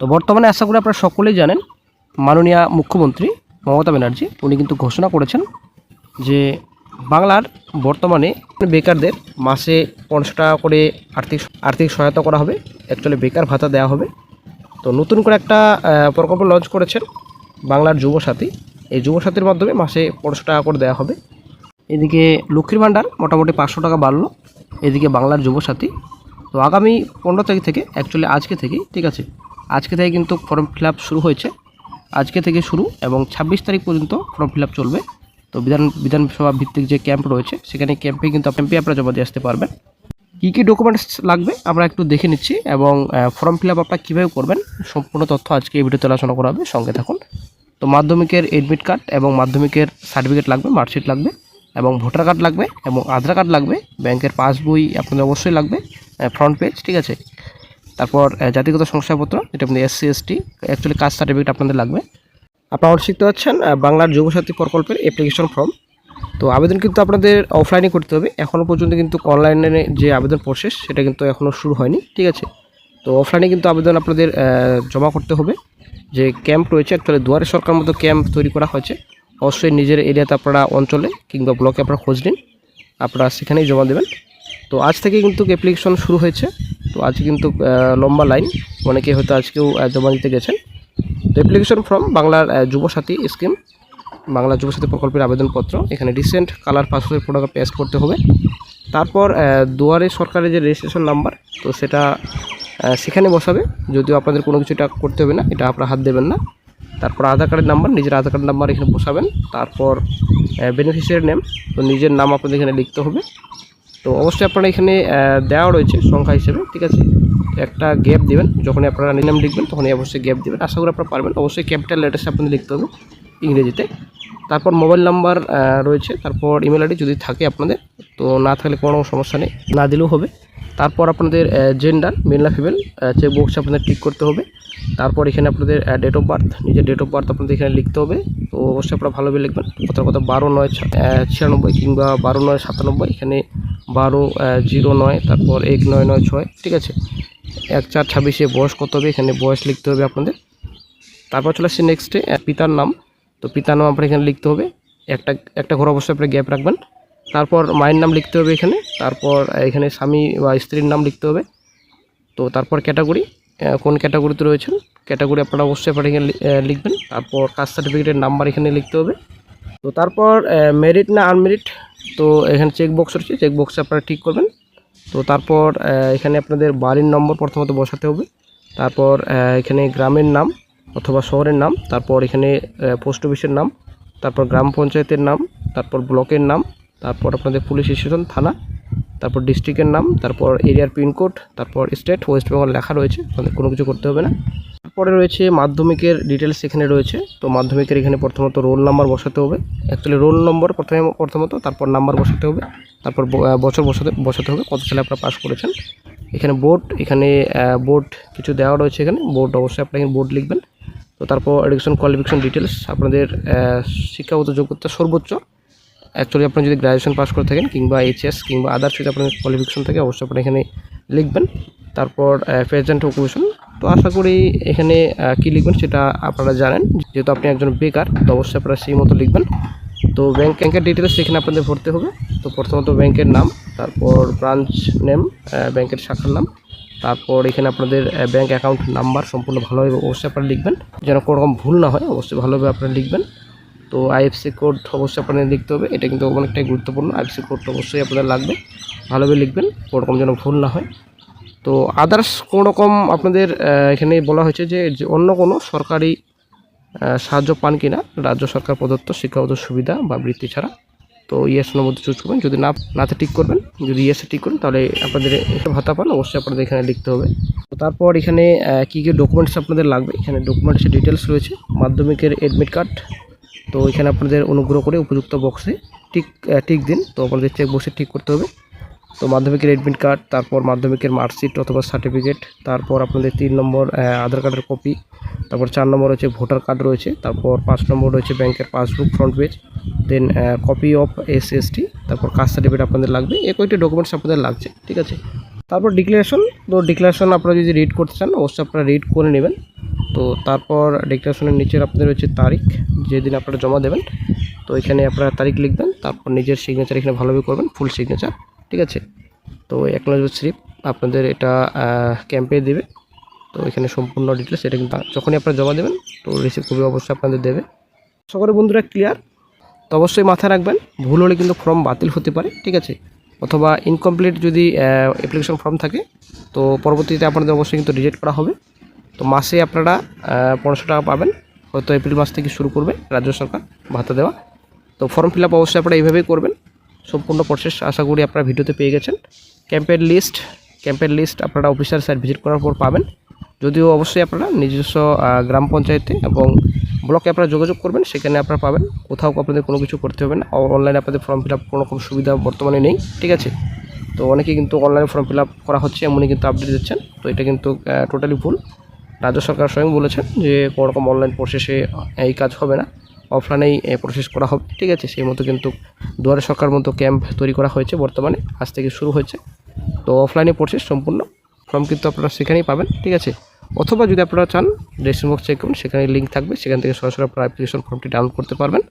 তো বর্তমানে আশা করি আপনারা সকলেই জানেন, মাননীয় মুখ্যমন্ত্রী মমতা ব্যানার্জি উনি কিন্তু ঘোষণা করেছেন যে বাংলার বর্তমানে বেকারদের মাসে 500 টাকা করে আর্থিক সহায়তা করা হবে। অ্যাকচুয়ালি বেকার ভাতা দেওয়া হবে। তো নতুন করে একটা প্রকল্প লঞ্চ করেছেন বাংলার যুবসাথী। এই যুবসাথীর মাধ্যমে মাসে 500 টাকা করে দেওয়া হবে। এদিকে লক্ষ্মীর ভাণ্ডার মোটামুটি 500 টাকা বাড়লো, এদিকে বাংলার যুবসাথী। তো আগামী 15 তারিখ থেকে, অ্যাকচুয়ালি আজকে থেকেই, ঠিক আছে, আজকে থেকে কিন্তু ফর্ম ফিল আপ শুরু হয়েছে। আজকে থেকে শুরু এবং 26 তারিখ পর্যন্ত ফর্ম ফিল আপ চলবে। তো বিধানসভা ভিত্তিক যে ক্যাম্প রয়েছে সেখানে ক্যাম্পে আপনারা জমা দিয়ে আসতে পারবেন। কী কী ডকুমেন্টস লাগবে আমরা একটু দেখে নিচ্ছি এবং ফর্ম ফিল আপ আপনারা কীভাবে করবেন সম্পূর্ণ তথ্য আজকে এই ভিডিওতে আলোচনা করা হবে, সঙ্গে থাকুন। তো মাধ্যমিকের এডমিট কার্ড এবং মাধ্যমিকের সার্টিফিকেট লাগবে, মার্কশিট লাগবে এবং ভোটার কার্ড লাগবে এবং আধার কার্ড লাগবে। ব্যাংকের পাসবই আপনাদের অবশ্যই লাগবে, ফ্রন্ট পেজ, ঠিক আছে। তারপর জাতিগত শংসাপত্র, যেটা আপনাদের SC ST, actually caste certificate আপনাদের লাগবে। আপনারা শিখতে পাচ্ছেন বাংলার যুবসাথী প্রকল্পের অ্যাপ্লিকেশন ফর্ম। তো আবেদন কিন্তু আপনাদের অফলাইনে করতে হবে। এখনও পর্যন্ত কিন্তু অনলাইনে যে আবেদন প্রসেস সেটা কিন্তু এখনও শুরু হয়নি, ঠিক আছে। তো অফলাইনে কিন্তু আবেদন আপনাদের জমা করতে হবে। যে ক্যাম্প রয়েছে, অ্যাকচুয়ালি দুয়ারে সরকার মতো ক্যাম্প তৈরি করা হয়েছে। অবশ্যই নিজের এরিয়াতে আপনারা অঞ্চলে কিংবা ব্লকে আপনারা খোঁজ নিন, আপনারা সেখানেই জমা দেবেন। তো আজ থেকে কিন্তু অ্যাপ্লিকেশন শুরু হয়েছে। তো আজ কিন্তু লম্বা লাইন, অনেকে হয়তো আজকেও জমা দিতে গেছেন। তো অ্যাপ্লিকেশন ফর্ম বাংলার যুবসাথী স্কিম, বাংলা যুবসাথী প্রকল্পের আবেদনপত্র, এখানে রিসেন্ট কালার পাসপোর্টের ফটো পেস্ট করতে হবে। তারপর দুয়ারে সরকারের যে রেজিস্ট্রেশন নাম্বার, তো সেটা সেখানে বসাবে। যদিও আপনাদের কোনো কিছু এটা করতে হবে না, এটা আপনারা হাত দেবেন না। তারপর আধার কার্ডের নাম্বার, নিজের আধার কার্ড নাম্বার এখানে বসাবেন। তারপর বেনিফিশিয়ারি নেম, তো নিজের নাম আপনাদের এখানে লিখতে হবে। তো অবশ্যই আপনারা এখানে দেওয়া রয়েছে সংখ্যা হিসেবে, ঠিক আছে। একটা গ্যাপ দেবেন, যখনই আপনারা নাম লিখবেন তখনই অবশ্যই গ্যাপ দেবেন। আশা করি আপনারা পারবেন। অবশ্যই ক্যাপিটাল লেটার্সে আপনাদের লিখতে হবে ইংরেজিতে। তারপর মোবাইল নাম্বার রয়েছে, তারপর ইমেল আইডি যদি থাকে আপনাদের, তো না থাকলে কোনো সমস্যা নেই, না দিলেও হবে। তারপর আপনাদের জেন্ডার, মেল না ফিমেল, চেকবক্সে আপনাদের টিক করতে হবে। তারপর এখানে আপনাদের ডেট অফ বার্থ, নিজের ডেট অফ বার্থ আপনাদের এখানে লিখতে হবে। তো অবশ্যই আপনারা ভালোভাবে লিখবেন। কথা 12/9/96 কিংবা 12/9/97, এখানে 12/09, তারপর 19/9/6, ঠিক আছে। 1/4/26 বয়স কত হবে, এখানে বয়স লিখতে হবে আপনাদের। তারপর চলে আসছে নেক্সটে পিতার নাম। তো পিতার নাম আপনার এখানে লিখতে হবে, একটা ঘর অবশ্যই আপনার গ্যাপ রাখবেন। তারপর মায়ের নাম লিখতে হবে এখানে। তারপর এখানে স্বামী বা স্ত্রীর নাম লিখতে হবে। তো তারপর ক্যাটাগরি, কোন ক্যাটাগরিতে রয়েছেন ক্যাটাগরি আপনারা অবশ্যই আপনারা এখানে লিখবেন। তারপর কাস্ট সার্টিফিকেটের নাম্বার এখানে লিখতে হবে। তো তারপর মেরিট না আনমেরিট, তো এখানে চেকবক্স রয়েছে, চেকবক্সে আপনারা ঠিক করবেন। তো তারপর এখানে আপনাদের বাড়ির নম্বর প্রথমত বসাতে হবে। তারপর এখানে গ্রামের নাম অথবা শহরের নাম, তারপর এখানে পোস্ট অফিসের নাম, তারপর গ্রাম পঞ্চায়েতের নাম, তারপর ব্লকের নাম, তারপর আপনাদের পুলিশ স্টেশন থানা, তারপর ডিস্ট্রিক্টের নাম, তারপর এরিয়ার পিনকোড, তারপর স্টেট ওয়েস্ট বেঙ্গল লেখা রয়েছে, আপনাদের কোনো কিছু করতে হবে না। তারপরে রয়েছে মাধ্যমিকের ডিটেলস এখানে রয়েছে। তো মাধ্যমিকের এখানে প্রথমত রোল নাম্বার বসাতে হবে। অ্যাকচুয়ালি রোল নম্বর প্রথমত, তারপর নাম্বার বসাতে হবে, তারপর বছর বসাতে হবে কত সালে আপনারা পাস করেছেন। এখানে বোর্ড, এখানে বোর্ড কিছু দেওয়া রয়েছে, এখানে বোর্ড অবশ্যই আপনারা বোর্ড লিখবেন। তো তারপর এডুকেশন কোয়ালিফিকেশন ডিটেলস, আপনাদের শিক্ষাগত যোগ্যতা সর্বোচ্চ, অ্যাকচুয়ালি আপনি যদি গ্র্যাজুয়েশন পাস করে থাকেন কিংবা HS কিংবা আদার্স যদি আপনার কোয়ালিফিকেশন থাকে অবশ্যই আপনারা এখানে লিখবেন। তারপর প্রেজেন্ট অকুপেশন, তো আশা করি এখানে কী লিখবেন সেটা আপনারা জানেন, যেহেতু আপনি একজন বেকার, তো অবশ্যই আপনারা সেই মতো লিখবেন। তো ব্যাংকের ডিটেলস এখানে আপনাদের ভরতে হবে। তো প্রথমত ব্যাংকের নাম, তারপর ব্রাঞ্চ নেম, ব্যাংকের শাখার নাম, তারপর এখানে আপনাদের ব্যাংক অ্যাকাউন্ট নাম্বার সম্পূর্ণ ভালোভাবে অবশ্যই আপনারা লিখবেন, যেন কোনো রকম ভুল না হয়, অবশ্যই ভালোভাবে আপনারা লিখবেন। তো IFSC কোড অবশ্যই আপনাদের লিখতে হবে, এটা কিন্তু অনেকটাই গুরুত্বপূর্ণ। IFSC কোডটা অবশ্যই আপনাদের লাগবে, ভালোভাবে লিখবেন, কোনো রকম যেন ভুল না হয়। তো আদার্স কোনো রকম আপনাদের এখানে বলা হয়েছে যে অন্য কোনো সরকারি সাহায্য পান কিনা রাজ্য সরকার প্রদত্ত শিক্ষাগত সুবিধা বা বৃত্তি ছাড়া। তো ইয়েসের মধ্যে চুজ করবেন, যদি নাতে ঠিক করবেন, যদি ইয়েসে ঠিক করেন তাহলে আপনাদের ভাতা পান, অবশ্যই আপনাদের এখানে লিখতে হবে। তো তারপর এখানে কী কী ডকুমেন্টস আপনাদের লাগবে, এখানে ডকুমেন্টসের ডিটেলস রয়েছে। মাধ্যমিকের এডমিট কার্ড, তো এখানে আপনাদের অনুগ্রহ করে উপযুক্ত বক্সে টিক দিন। তো আপনাদের চেক বক্সে ঠিক করতে হবে। তো মাধ্যমিকের এডমিট কার্ড, তারপর মাধ্যমিকের মার্কশিট অথবা সার্টিফিকেট, তারপর আপনাদের 3 নম্বর আধার কার্ডের কপি, তারপর 4 নম্বর হচ্ছে ভোটার কার্ড রয়েছে, তারপর 5 নম্বর রয়েছে ব্যাংকের passbook front page, then copy of SC ST, তারপর কাস্ট সার্টিফিকেট আপনাদের লাগবে। এই কয়েকটি ডকুমেন্টস আপনাদের লাগছে, ঠিক আছে। তারপর ডিক্লারেশন, তো ডিক্লারেশন আপনারা যদি রিড করতে চান অবশ্যই আপনারা রিড করে নেবেন। তো তারপর ডিক্লারেশনের নিচে আপনাদের রয়েছে তারিখ, যেদিন আপনারা জমা দেবেন। তো এখানে আপনারা তারিখ লিখবেন, তারপর নিজের সিগনেচার এখানে ভালোভাবে করবেন, ফুল সিগনেচার, ঠিক আছে। তো অ্যাকনোলেজমেন্ট স্লিপ আপনাদের এটা ক্যাম্পে দেবে। তো এখানে সম্পূর্ণ ডিটেলস এটা কিন্তু যখনই আপনারা জমা দেবেন তো রিসিভ কপি অবশ্যই আপনাদের দেবে। সকলে বন্ধুরা ক্লিয়ার? তো অবশ্যই মাথায় রাখবেন, ভুল হলে কিন্তু ফর্ম বাতিল হতে পারে, ঠিক আছে। অথবা ইনকমপ্লিট যদি অ্যাপ্লিকেশন ফর্ম থাকে তো পরবর্তীতে আপনাদের অবশ্যই কিন্তু রিজেক্ট করা হবে। তো মাসে আপনারা 1500 টাকা পাবেন, হয়তো এপ্রিল মাস থেকে শুরু করবে রাজ্য সরকার ভাতা দেওয়া। তো ফর্ম ফিল আপ অবশ্যই আপনারা এইভাবেই করবেন। সম্পূর্ণ প্রসেস আশা করি আপনারা ভিডিওতে পেয়ে গেছেন। ক্যাম্পের লিস্ট আপনারা অফিসার সাইট ভিজিট করার পর পাবেন। যদিও অবশ্যই আপনারা নিজস্ব গ্রাম পঞ্চায়েতে এবং ব্লকে আপনারা যোগাযোগ করবেন, সেখানে আপনারা পাবেন। কোথাও আপনাদের কোনো কিছু করতে হবে না, অনলাইনে আপনাদের ফর্ম ফিল আপ কোনো রকম সুবিধা বর্তমানে নেই, ঠিক আছে। তো অনেকেই কিন্তু অনলাইনে ফর্ম ফিল আপ করা হচ্ছে, এমনই কিন্তু আপডেট দিচ্ছেন। তো এটা কিন্তু টোটালি ভুল। রাজ্য সরকার স্বয়ং বলেছেন যে কোনো রকম অনলাইন প্রসেসে এই কাজ হবে না, অফলাইনেই প্রসেস করা হবে, ঠিক আছে। সেই মতো কিন্তু দুয়ারে সরকার মতো ক্যাম্প তৈরি করা হয়েছে, বর্তমানে আজ থেকে শুরু হয়েছে। তো অফলাইনে প্রসেস সম্পূর্ণ, ফর্ম কিন্তু আপনারা সেখানেই পাবেন, ঠিক আছে। অথবা যদি আপনারা চান ডেসক্রিপশন বক্স চেক করুন, সেখানে লিঙ্ক থাকবে, সেখান থেকে সরাসরি আপনারা অ্যাপ্লিকেশন ফর্মটি ডাউনলোড করতে পারবেন।